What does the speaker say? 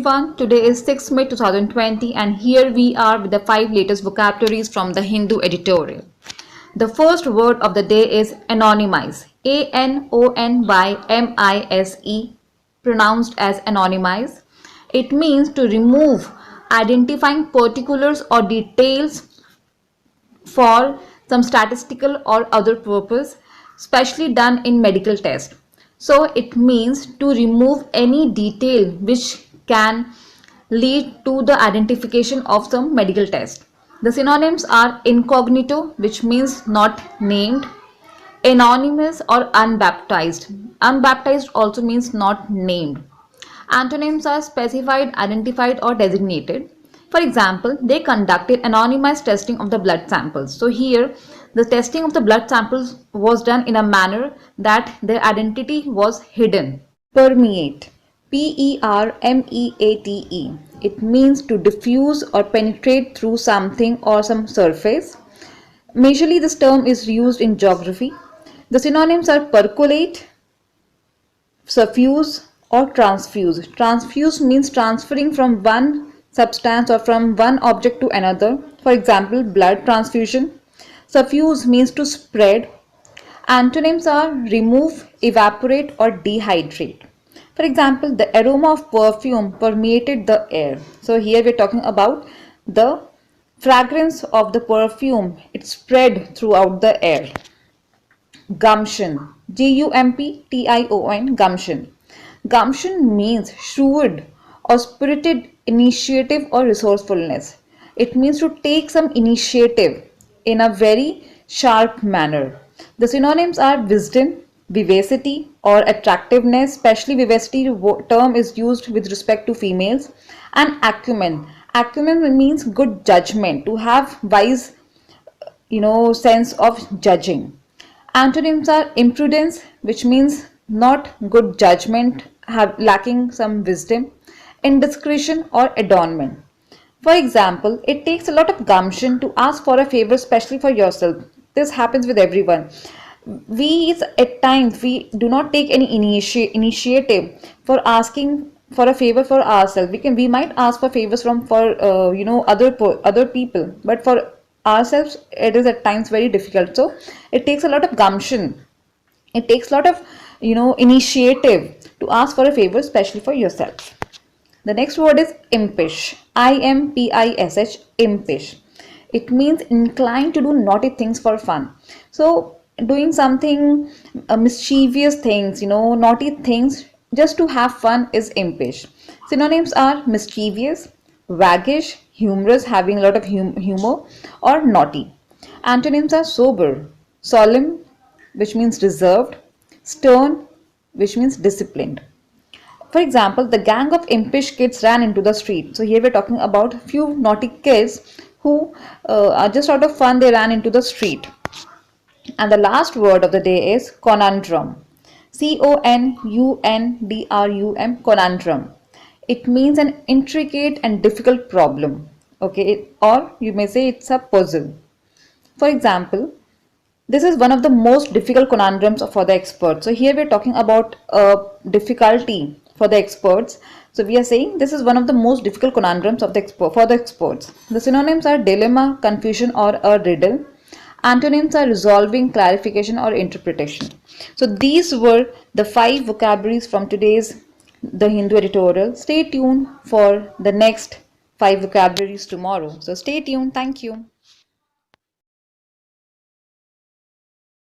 everyone, today is 6th May 2020 and here we are with the 5 latest vocabularies from the Hindu editorial. The first word of the day is anonymize. A-N-O-N-Y-M-I-S-E, pronounced as anonymize. It means to remove identifying particulars or details for some statistical or other purpose, especially done in medical test. So it means to remove any detail which can lead to the identification of some medical test. The synonyms are incognito, which means not named, anonymous or unbaptized. Unbaptized also means not named. Antonyms are specified, identified, or designated. For example, they conducted anonymized testing of the blood samples. So here, the testing of the blood samples was done in a manner that their identity was hidden. Permeate. P-E-R-M-E-A-T-E. It means to diffuse or penetrate through something or some surface. Majorly, this term is used in geography. The synonyms are percolate, suffuse, or transfuse. Transfuse means transferring from one substance or from one object to another. For example, blood transfusion. Suffuse means to spread. Antonyms are remove, evaporate, or dehydrate. For example, the aroma of perfume permeated the air. So here we are talking about the fragrance of the perfume. It spread throughout the air. Gumption. G-U-M-P-T-I-O-N. Gumption. Gumption means shrewd or spirited initiative or resourcefulness. It means to take some initiative in a very sharp manner. The synonyms are wisdom, vivacity or attractiveness, especially vivacity term is used with respect to females, and acumen. Acumen means good judgment, to have wise sense of judging. Antonyms are imprudence, which means not good judgment, lacking some wisdom, indiscretion or adornment. For example, it takes a lot of gumption to ask for a favor, especially for yourself. This happens with everyone. At times we do not take any initiative for asking for a favor for ourselves. We might ask for favors from other people, but for ourselves it is at times very difficult. So it takes a lot of gumption. It takes a lot of initiative to ask for a favor, especially for yourself. The next word is impish. I-M-P-I-S-H. Impish. It means inclined to do naughty things for fun. So doing something mischievous things, naughty things just to have fun is impish. Synonyms are mischievous, waggish, humorous, having a lot of humor, or naughty. Antonyms are sober, solemn, which means reserved, stern, which means disciplined. For example, the gang of impish kids ran into the street. So here we're talking about a few naughty kids who are just out of fun, they ran into the street. And the last word of the day is conundrum. C-O-N-U-N-D-R-U-M. Conundrum. It means an intricate and difficult problem. Okay, or you may say it's a puzzle. For example, this is one of the most difficult conundrums for the experts. So here we're talking about difficulty for the experts. So we are saying this is one of the most difficult conundrums of for the experts. The synonyms are dilemma, confusion, or a riddle. Antonyms are resolving, clarification, or interpretation. So these were the 5 vocabularies from today's The Hindu editorial. Stay tuned for the next 5 vocabularies tomorrow. So stay tuned. Thank you.